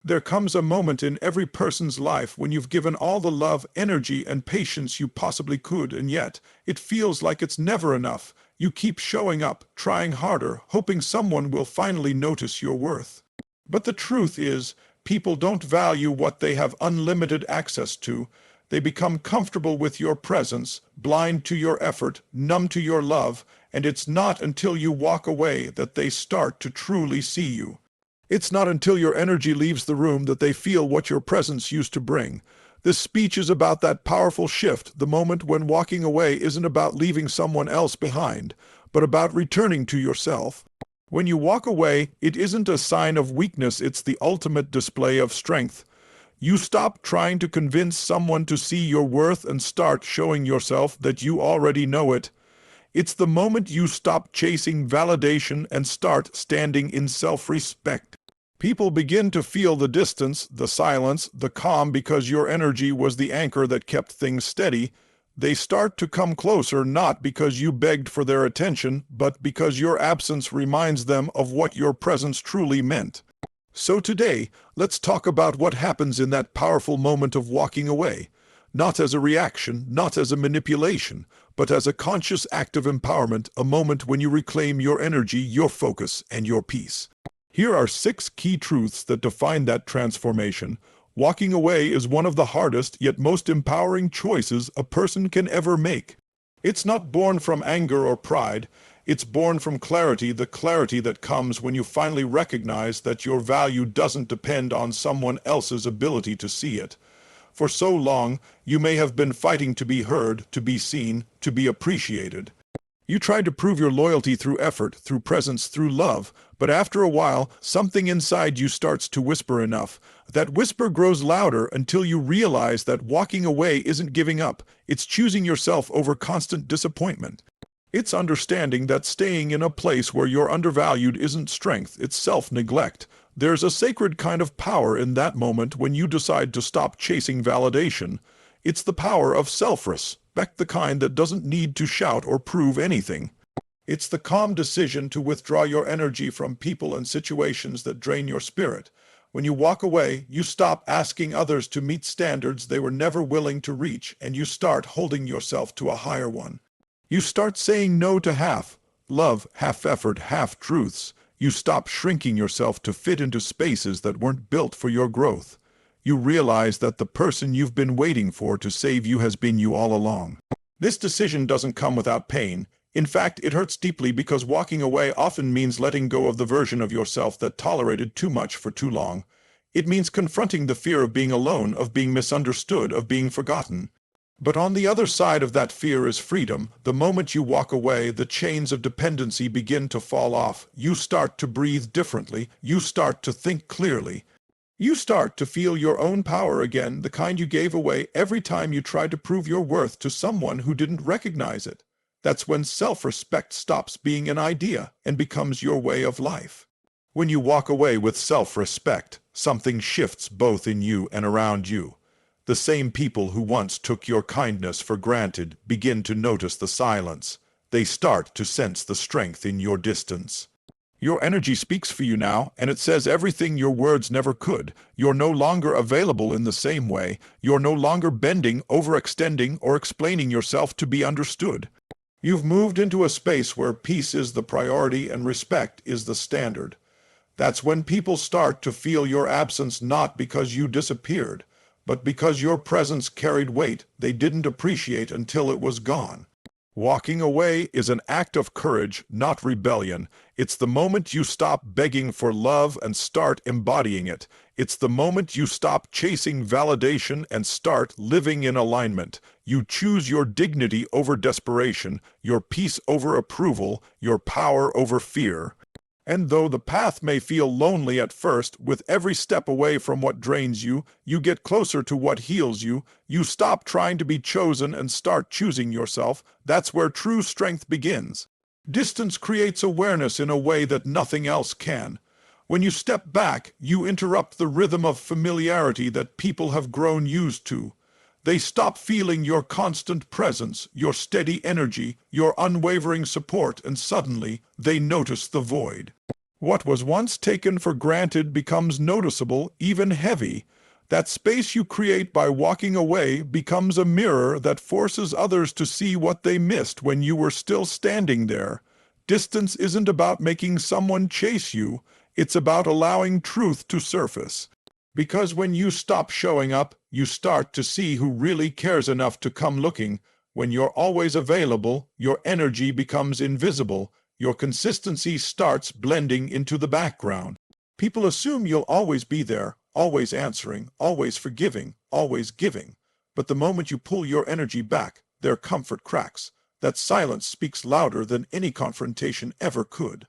There comes a moment in every person's life when you've given all the love, energy, and patience you possibly could, and yet it feels like it's never enough. You keep showing up, trying harder, hoping someone will finally notice your worth. But the truth is, people don't value what they have unlimited access to. They become comfortable with your presence, blind to your effort, numb to your love, and it's not until you walk away that they start to truly see you. It's not until your energy leaves the room that they feel what your presence used to bring. This speech is about that powerful shift, the moment when walking away isn't about leaving someone else behind, but about returning to yourself. When you walk away, it isn't a sign of weakness, it's the ultimate display of strength. You stop trying to convince someone to see your worth and start showing yourself that you already know it. It's the moment you stop chasing validation and start standing in self-respect. People begin to feel the distance, the silence, the calm because your energy was the anchor that kept things steady. They start to come closer not because you begged for their attention, but because your absence reminds them of what your presence truly meant. So today, let's talk about what happens in that powerful moment of walking away. Not as a reaction, not as a manipulation, but as a conscious act of empowerment, a moment when you reclaim your energy, your focus, and your peace. Here are 6 key truths that define that transformation. Walking away is one of the hardest yet most empowering choices a person can ever make. It's not born from anger or pride. It's born from clarity, the clarity that comes when you finally recognize that your value doesn't depend on someone else's ability to see it. For so long, you may have been fighting to be heard, to be seen, to be appreciated. You tried to prove your loyalty through effort, through presence, through love, but after a while, something inside you starts to whisper enough. That whisper grows louder until you realize that walking away isn't giving up, it's choosing yourself over constant disappointment. It's understanding that staying in a place where you're undervalued isn't strength, it's self-neglect. There's a sacred kind of power in that moment when you decide to stop chasing validation. It's the power of self-respect, the kind that doesn't need to shout or prove anything. It's the calm decision to withdraw your energy from people and situations that drain your spirit. When you walk away, you stop asking others to meet standards they were never willing to reach, and you start holding yourself to a higher one. You start saying no to half love, half effort, half truths. You stop shrinking yourself to fit into spaces that weren't built for your growth. You realize that the person you've been waiting for to save you has been you all along. This decision doesn't come without pain. In fact, it hurts deeply because walking away often means letting go of the version of yourself that tolerated too much for too long. It means confronting the fear of being alone, of being misunderstood, of being forgotten. But on the other side of that fear is freedom. The moment you walk away, the chains of dependency begin to fall off. You start to breathe differently. You start to think clearly. You start to feel your own power again, the kind you gave away every time you tried to prove your worth to someone who didn't recognize it. That's when self-respect stops being an idea and becomes your way of life. When you walk away with self-respect, something shifts both in you and around you. The same people who once took your kindness for granted begin to notice the silence. They start to sense the strength in your distance. Your energy speaks for you now, and it says everything your words never could. You're no longer available in the same way. You're no longer bending, overextending, or explaining yourself to be understood. You've moved into a space where peace is the priority and respect is the standard. That's when people start to feel your absence not because you disappeared, but because your presence carried weight they didn't appreciate until it was gone. Walking away is an act of courage, not rebellion. It's the moment you stop begging for love and start embodying it. It's the moment you stop chasing validation and start living in alignment. You choose your dignity over desperation, your peace over approval, your power over fear. And though the path may feel lonely at first, with every step away from what drains you, you get closer to what heals you. You stop trying to be chosen and start choosing yourself. That's where true strength begins. Distance creates awareness in a way that nothing else can. When you step back, you interrupt the rhythm of familiarity that people have grown used to. They stop feeling your constant presence, your steady energy, your unwavering support, and suddenly they notice the void. What was once taken for granted becomes noticeable, even heavy. That space you create by walking away becomes a mirror that forces others to see what they missed when you were still standing there. Distance isn't about making someone chase you, it's about allowing truth to surface. Because when you stop showing up, you start to see who really cares enough to come looking. When you're always available, your energy becomes invisible. Your consistency starts blending into the background. People assume you'll always be there, always answering, always forgiving, always giving. But the moment you pull your energy back, their comfort cracks. That silence speaks louder than any confrontation ever could.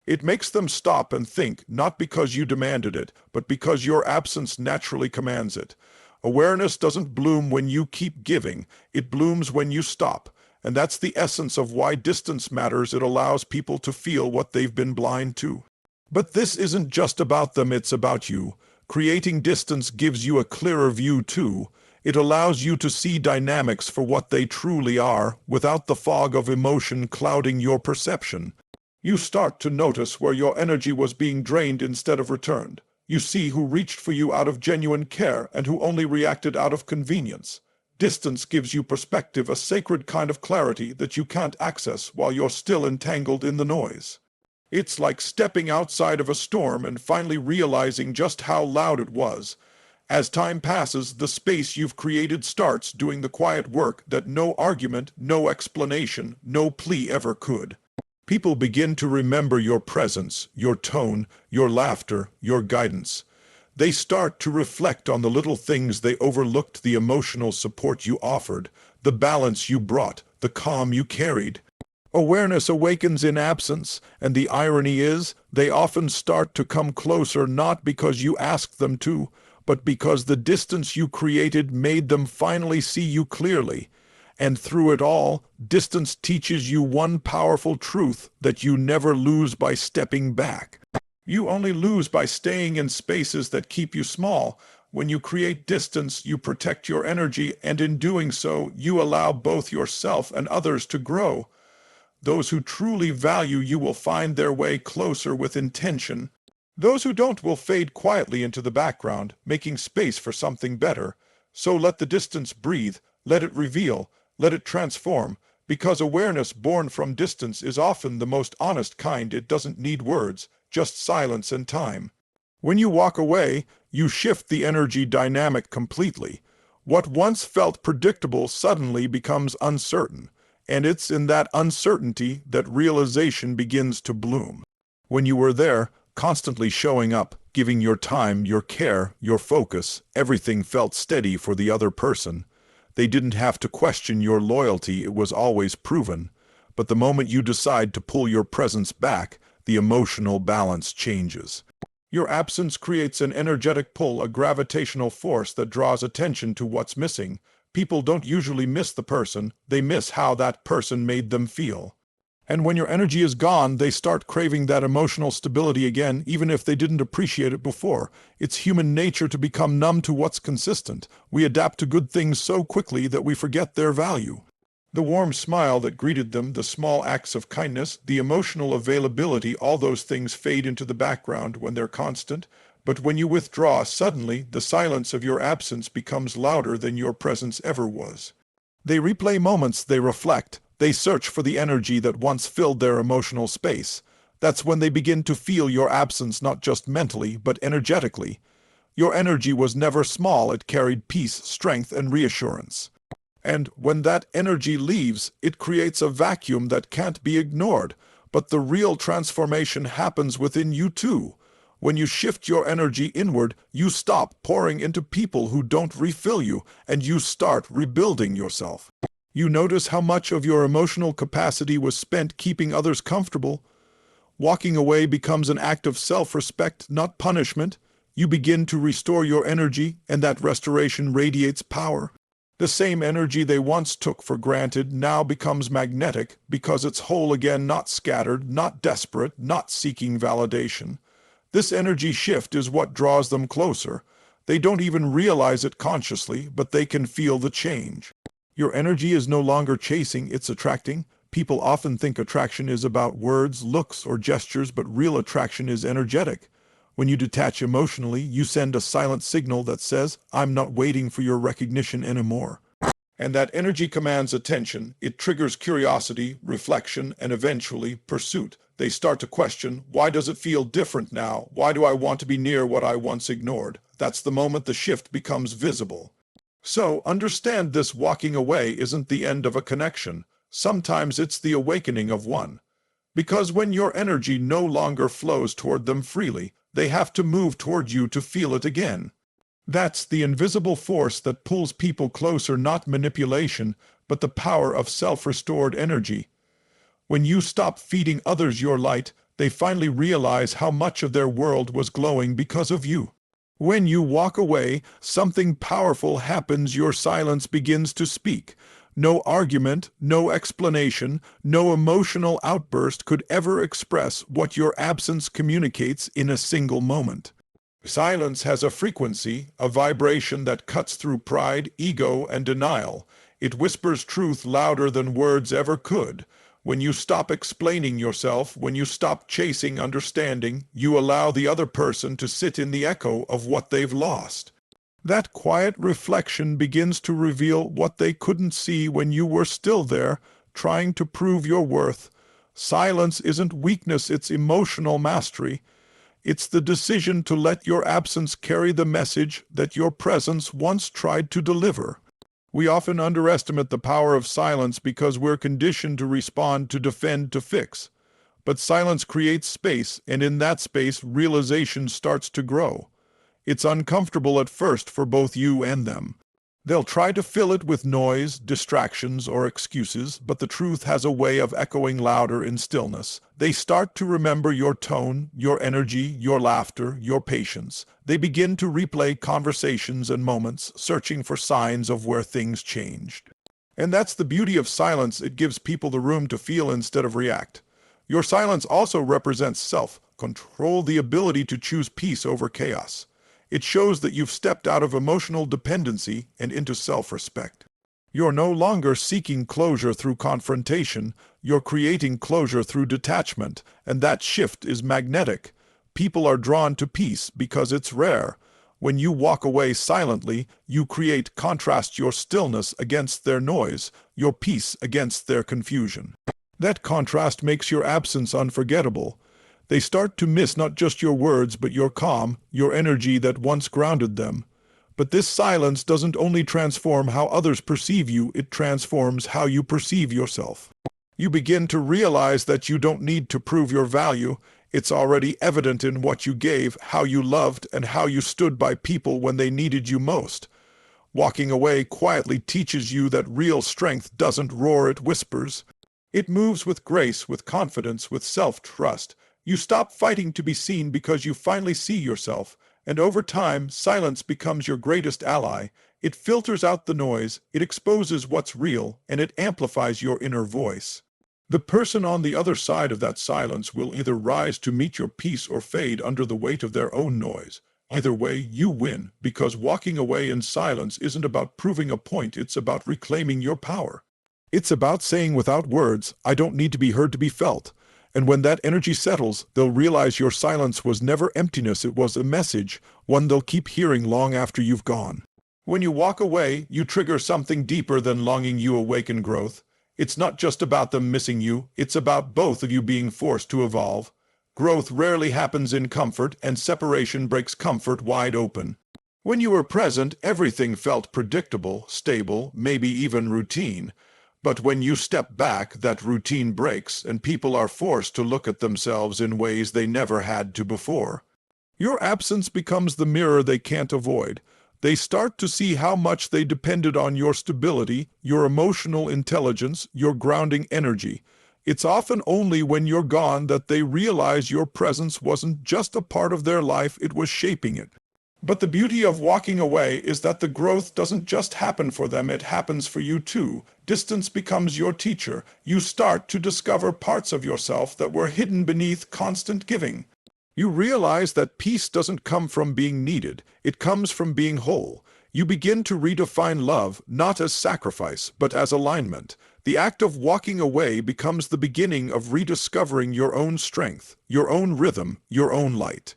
It makes them stop and think, not because you demanded it, but because your absence naturally commands it. Awareness doesn't bloom when you keep giving, it blooms when you stop. And that's the essence of why distance matters. It allows people to feel what they've been blind to. But this isn't just about them, it's about you. Creating distance gives you a clearer view too. It allows you to see dynamics for what they truly are, without the fog of emotion clouding your perception. You start to notice where your energy was being drained instead of returned. You see who reached for you out of genuine care and who only reacted out of convenience. Distance gives you perspective, a sacred kind of clarity that you can't access while you're still entangled in the noise. It's like stepping outside of a storm and finally realizing just how loud it was. As time passes, the space you've created starts doing the quiet work that no argument, no explanation, no plea ever could. People begin to remember your presence, your tone, your laughter, your guidance. They start to reflect on the little things they overlooked, the emotional support you offered, the balance you brought, the calm you carried. Awareness awakens in absence, and the irony is, they often start to come closer not because you asked them to, but because the distance you created made them finally see you clearly. And through it all, distance teaches you one powerful truth that you never lose by stepping back. You only lose by staying in spaces that keep you small. When you create distance, you protect your energy, and in doing so, you allow both yourself and others to grow. Those who truly value you will find their way closer with intention. Those who don't will fade quietly into the background, making space for something better. So let the distance breathe, let it reveal, let it transform, because awareness born from distance is often the most honest kind. It doesn't need words, just silence and time. When you walk away, you shift the energy dynamic completely. What once felt predictable suddenly becomes uncertain, and it's in that uncertainty that realization begins to bloom. When you were there, constantly showing up, giving your time, your care, your focus, everything felt steady for the other person. They didn't have to question your loyalty, it was always proven. But the moment you decide to pull your presence back, the emotional balance changes. Your absence creates an energetic pull, a gravitational force that draws attention to what's missing. People don't usually miss the person, they miss how that person made them feel. And when your energy is gone, they start craving that emotional stability again, even if they didn't appreciate it before. It's human nature to become numb to what's consistent. We adapt to good things so quickly that we forget their value. The warm smile that greeted them, the small acts of kindness, the emotional availability, all those things fade into the background when they're constant. But when you withdraw, suddenly, the silence of your absence becomes louder than your presence ever was. They replay moments, they reflect. They search for the energy that once filled their emotional space. That's when they begin to feel your absence not just mentally, but energetically. Your energy was never small, it carried peace, strength, and reassurance. And when that energy leaves, it creates a vacuum that can't be ignored. But the real transformation happens within you too. When you shift your energy inward, you stop pouring into people who don't refill you, and you start rebuilding yourself. You notice how much of your emotional capacity was spent keeping others comfortable. Walking away becomes an act of self-respect, not punishment. You begin to restore your energy, and that restoration radiates power. The same energy they once took for granted now becomes magnetic because it's whole again, not scattered, not desperate, not seeking validation. This energy shift is what draws them closer. They don't even realize it consciously, but they can feel the change. Your energy is no longer chasing, it's attracting. People often think attraction is about words, looks, or gestures, but real attraction is energetic. When you detach emotionally, you send a silent signal that says, "I'm not waiting for your recognition anymore." And that energy commands attention. It triggers curiosity, reflection, and eventually pursuit. They start to question, why does it feel different now? Why do I want to be near what I once ignored? That's the moment the shift becomes visible. So understand this: walking away isn't the end of a connection. Sometimes it's the awakening of one. Because when your energy no longer flows toward them freely, they have to move toward you to feel it again. That's the invisible force that pulls people closer, not manipulation, but the power of self-restored energy. When you stop feeding others your light, they finally realize how much of their world was glowing because of you. When you walk away, something powerful happens. Your silence begins to speak. No argument, no explanation, no emotional outburst could ever express what your absence communicates in a single moment. Silence has a frequency, a vibration that cuts through pride, ego, and denial. It whispers truth louder than words ever could. When you stop explaining yourself, when you stop chasing understanding, you allow the other person to sit in the echo of what they've lost. That quiet reflection begins to reveal what they couldn't see when you were still there, trying to prove your worth. Silence isn't weakness, it's emotional mastery. It's the decision to let your absence carry the message that your presence once tried to deliver. We often underestimate the power of silence because we're conditioned to respond, to defend, to fix. But silence creates space, and in that space, realization starts to grow. It's uncomfortable at first for both you and them. They'll try to fill it with noise, distractions, or excuses, but the truth has a way of echoing louder in stillness. They start to remember your tone, your energy, your laughter, your patience. They begin to replay conversations and moments, searching for signs of where things changed. And that's the beauty of silence. It gives people the room to feel instead of react. Your silence also represents self-control, the ability to choose peace over chaos. It shows that you've stepped out of emotional dependency and into self-respect. You're no longer seeking closure through confrontation, you're creating closure through detachment, and that shift is magnetic. People are drawn to peace because it's rare. When you walk away silently, you contrast your stillness against their noise, your peace against their confusion. That contrast makes your absence unforgettable. They start to miss not just your words, but your calm, your energy that once grounded them. But this silence doesn't only transform how others perceive you, it transforms how you perceive yourself. You begin to realize that you don't need to prove your value. It's already evident in what you gave, how you loved, and how you stood by people when they needed you most. Walking away quietly teaches you that real strength doesn't roar, it whispers. It moves with grace, with confidence, with self-trust. You stop fighting to be seen because you finally see yourself, and over time, silence becomes your greatest ally. It filters out the noise, it exposes what's real, and it amplifies your inner voice. The person on the other side of that silence will either rise to meet your peace or fade under the weight of their own noise. Either way, you win, because walking away in silence isn't about proving a point, it's about reclaiming your power. It's about saying without words, "I don't need to be heard to be felt." And when that energy settles, they'll realize your silence was never emptiness, it was a message, one they'll keep hearing long after you've gone. When you walk away, you trigger something deeper than longing. You awaken growth. It's not just about them missing you, it's about both of you being forced to evolve. Growth rarely happens in comfort, and separation breaks comfort wide open. When you were present, everything felt predictable, stable, maybe even routine. But when you step back, that routine breaks, and people are forced to look at themselves in ways they never had to before. Your absence becomes the mirror they can't avoid. They start to see how much they depended on your stability, your emotional intelligence, your grounding energy. It's often only when you're gone that they realize your presence wasn't just a part of their life, it was shaping it. But the beauty of walking away is that the growth doesn't just happen for them, it happens for you too. Distance becomes your teacher. You start to discover parts of yourself that were hidden beneath constant giving. You realize that peace doesn't come from being needed, it comes from being whole. You begin to redefine love, not as sacrifice, but as alignment. The act of walking away becomes the beginning of rediscovering your own strength, your own rhythm, your own light.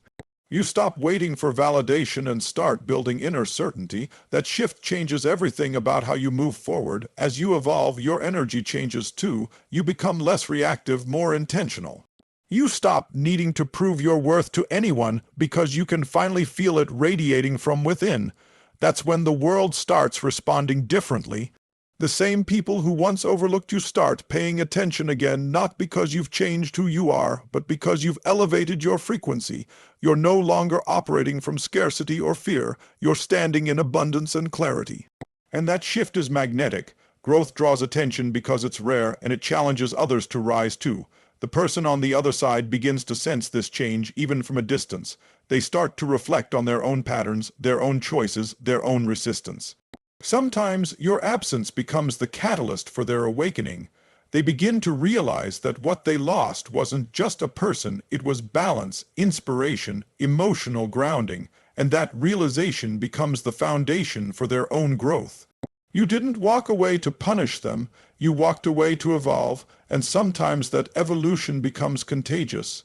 You stop waiting for validation and start building inner certainty. That shift changes everything about how you move forward. As you evolve, your energy changes too. You become less reactive, more intentional. You stop needing to prove your worth to anyone because you can finally feel it radiating from within. That's when the world starts responding differently. The same people who once overlooked you start paying attention again, not because you've changed who you are, but because you've elevated your frequency. You're no longer operating from scarcity or fear. You're standing in abundance and clarity. And that shift is magnetic. Growth draws attention because it's rare, and it challenges others to rise too. The person on the other side begins to sense this change even from a distance. They start to reflect on their own patterns, their own choices, their own resistance. Sometimes your absence becomes the catalyst for their awakening. They begin to realize that what they lost wasn't just a person, it was balance, inspiration, emotional grounding, and that realization becomes the foundation for their own growth. You didn't walk away to punish them, you walked away to evolve, and sometimes that evolution becomes contagious.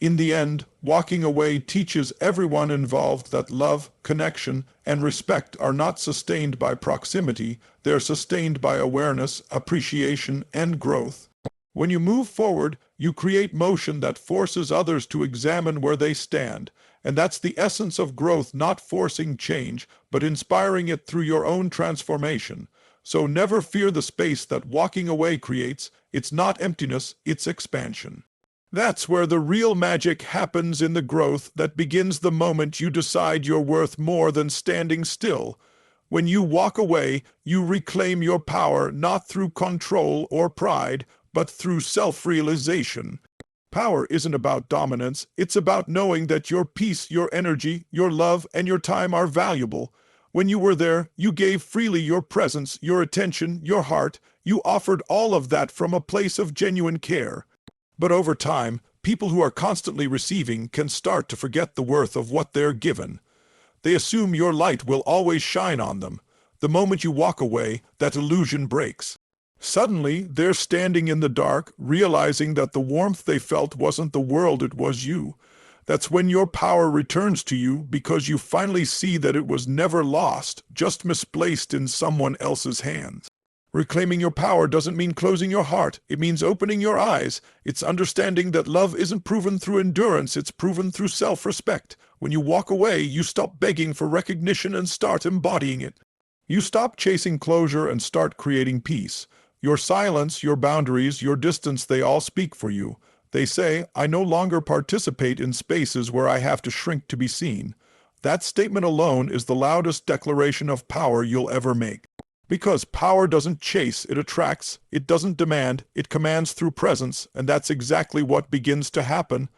In the end, walking away teaches everyone involved that love, connection, and respect are not sustained by proximity, they're sustained by awareness, appreciation, and growth. When you move forward, you create motion that forces others to examine where they stand, and that's the essence of growth, not forcing change, but inspiring it through your own transformation. So never fear the space that walking away creates. It's not emptiness, it's expansion. That's where the real magic happens, in the growth that begins the moment you decide you're worth more than standing still. When you walk away, you reclaim your power not through control or pride, but through self-realization. Power isn't about dominance, it's about knowing that your peace, your energy, your love, and your time are valuable. When you were there, you gave freely your presence, your attention, your heart. You offered all of that from a place of genuine care. But over time, people who are constantly receiving can start to forget the worth of what they're given. They assume your light will always shine on them. The moment you walk away, that illusion breaks. Suddenly, they're standing in the dark, realizing that the warmth they felt wasn't the world, it was you. That's when your power returns to you, because you finally see that it was never lost, just misplaced in someone else's hands. Reclaiming your power doesn't mean closing your heart. It means opening your eyes. It's understanding that love isn't proven through endurance, it's proven through self-respect. When you walk away, you stop begging for recognition and start embodying it. You stop chasing closure and start creating peace. Your silence, your boundaries, your distance, they all speak for you. They say, I no longer participate in spaces where I have to shrink to be seen. That statement alone is the loudest declaration of power you'll ever make. Because power doesn't chase, it attracts. It doesn't demand, it commands through presence, and that's exactly what begins to happen.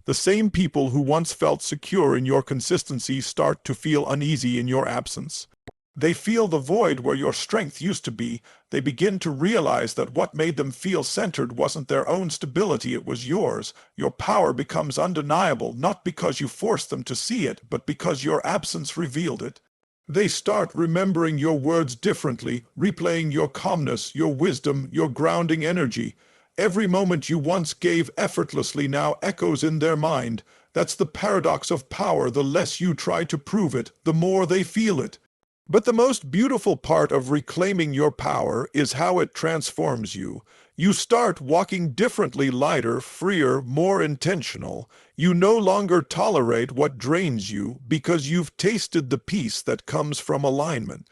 The same people who once felt secure in your consistency start to feel uneasy in your absence. They feel the void where your strength used to be. They begin to realize that what made them feel centered wasn't their own stability, it was yours. Your power becomes undeniable, not because you forced them to see it, but because your absence revealed it. They start remembering your words differently, replaying your calmness, your wisdom, your grounding energy. Every moment you once gave effortlessly now echoes in their mind. That's the paradox of power. The less you try to prove it, the more they feel it. But the most beautiful part of reclaiming your power is how it transforms you. You start walking differently, lighter, freer, more intentional. You no longer tolerate what drains you because you've tasted the peace that comes from alignment.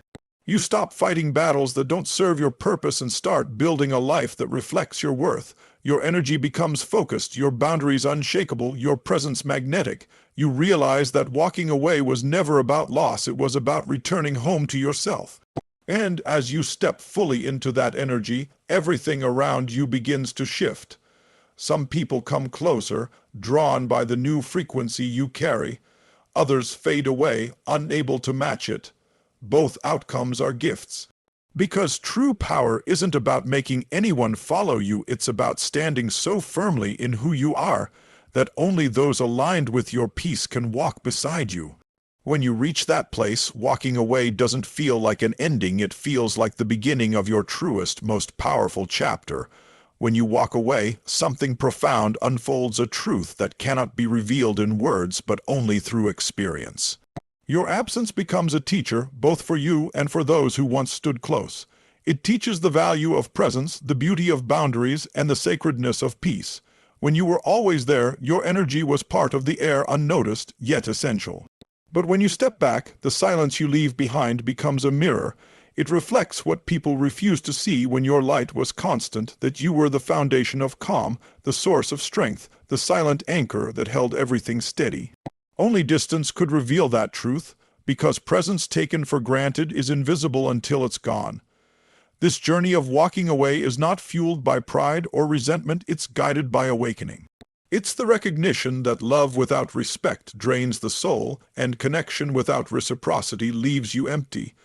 You stop fighting battles that don't serve your purpose and start building a life that reflects your worth. Your energy becomes focused, your boundaries unshakable, your presence magnetic. You realize that walking away was never about loss, it was about returning home to yourself. And as you step fully into that energy, everything around you begins to shift. Some people come closer, drawn by the new frequency you carry. Others fade away, unable to match it. Both outcomes are gifts. Because true power isn't about making anyone follow you, it's about standing so firmly in who you are that only those aligned with your peace can walk beside you. When you reach that place, walking away doesn't feel like an ending, it feels like the beginning of your truest, most powerful chapter. When you walk away, something profound unfolds, a truth that cannot be revealed in words but only through experience. Your absence becomes a teacher, both for you and for those who once stood close. It teaches the value of presence, the beauty of boundaries, and the sacredness of peace. When you were always there, your energy was part of the air, unnoticed, yet essential. But when you step back, the silence you leave behind becomes a mirror. It reflects what people refused to see when your light was constant, that you were the foundation of calm, the source of strength, the silent anchor that held everything steady. Only distance could reveal that truth, because presence taken for granted is invisible until it's gone. This journey of walking away is not fueled by pride or resentment, it's guided by awakening. It's the recognition that love without respect drains the soul, and connection without reciprocity leaves you empty.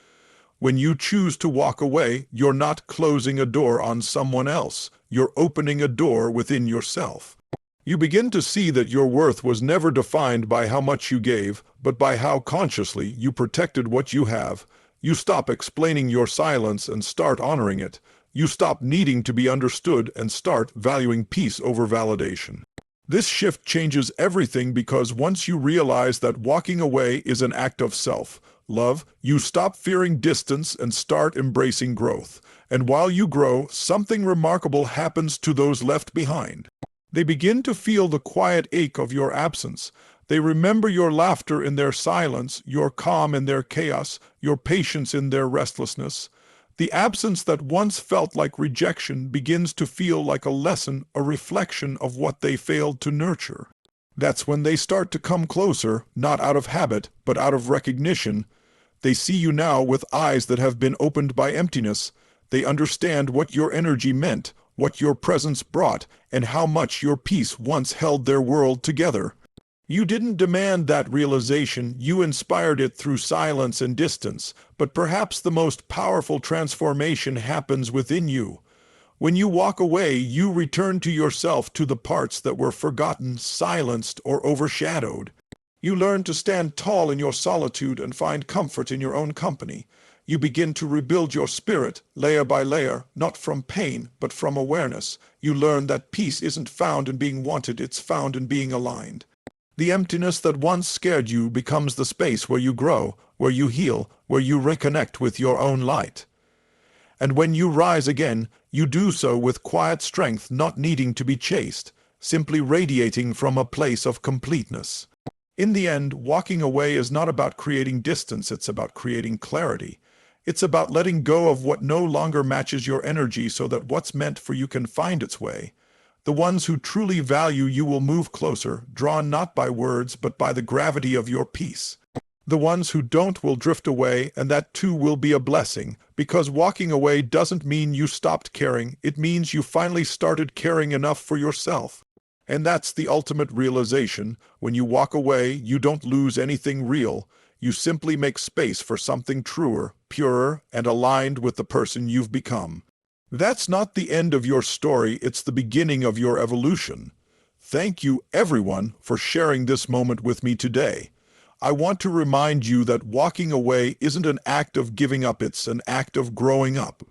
When you choose to walk away, you're not closing a door on someone else, you're opening a door within yourself. You begin to see that your worth was never defined by how much you gave, but by how consciously you protected what you have. You stop explaining your silence and start honoring it. You stop needing to be understood and start valuing peace over validation. This shift changes everything, because once you realize that walking away is an act of self-love, you stop fearing distance and start embracing growth. And while you grow, something remarkable happens to those left behind. They begin to feel the quiet ache of your absence. They remember your laughter in their silence, your calm in their chaos, your patience in their restlessness. The absence that once felt like rejection begins to feel like a lesson, a reflection of what they failed to nurture. That's when they start to come closer, not out of habit, but out of recognition. They see you now with eyes that have been opened by emptiness. They understand what your energy meant, what your presence brought, and how much your peace once held their world together. You didn't demand that realization, you inspired it through silence and distance, but perhaps the most powerful transformation happens within you. When you walk away, you return to yourself, to the parts that were forgotten, silenced, or overshadowed. You learn to stand tall in your solitude and find comfort in your own company. You begin to rebuild your spirit, layer by layer, not from pain, but from awareness. You learn that peace isn't found in being wanted, it's found in being aligned. The emptiness that once scared you becomes the space where you grow, where you heal, where you reconnect with your own light. And when you rise again, you do so with quiet strength, not needing to be chased, simply radiating from a place of completeness. In the end, walking away is not about creating distance, it's about creating clarity. It's about letting go of what no longer matches your energy so that what's meant for you can find its way. The ones who truly value you will move closer, drawn not by words but by the gravity of your peace. The ones who don't will drift away, and that too will be a blessing, because walking away doesn't mean you stopped caring, it means you finally started caring enough for yourself. And that's the ultimate realization. When you walk away, you don't lose anything real. You simply make space for something truer, purer, and aligned with the person you've become. That's not the end of your story, it's the beginning of your evolution. Thank you, everyone, for sharing this moment with me today. I want to remind you that walking away isn't an act of giving up, it's an act of growing up.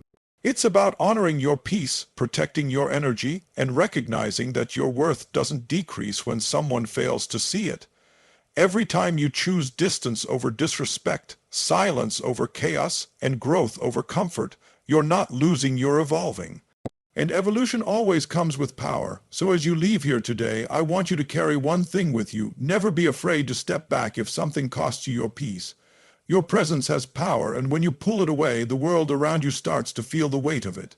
It's about honoring your peace, protecting your energy, and recognizing that your worth doesn't decrease when someone fails to see it. Every time you choose distance over disrespect, silence over chaos, and growth over comfort, you're not losing, you're evolving. And evolution always comes with power. So as you leave here today, I want you to carry one thing with you. Never be afraid to step back if something costs you your peace. Your presence has power, and when you pull it away, the world around you starts to feel the weight of it.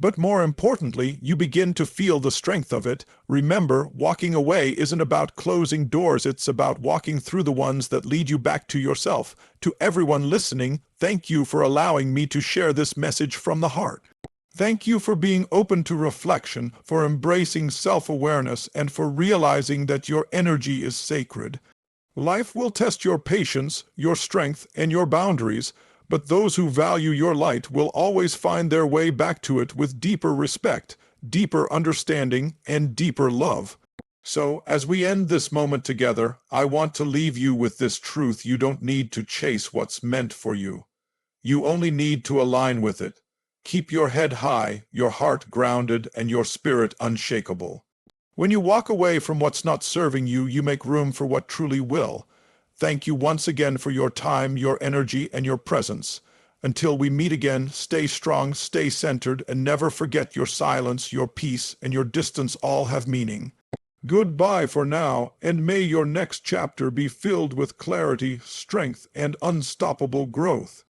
But more importantly, you begin to feel the strength of it. Remember, walking away isn't about closing doors, it's about walking through the ones that lead you back to yourself. To everyone listening, thank you for allowing me to share this message from the heart. Thank you for being open to reflection, for embracing self-awareness, and for realizing that your energy is sacred. Life will test your patience, your strength, and your boundaries, but those who value your light will always find their way back to it with deeper respect, deeper understanding, and deeper love. So, as we end this moment together, I want to leave you with this truth: you don't need to chase what's meant for you. You only need to align with it. Keep your head high, your heart grounded, and your spirit unshakable. When you walk away from what's not serving you, you make room for what truly will. Thank you once again for your time, your energy, and your presence. Until we meet again, stay strong, stay centered, and never forget your silence, your peace, and your distance all have meaning. Goodbye for now, and may your next chapter be filled with clarity, strength, and unstoppable growth.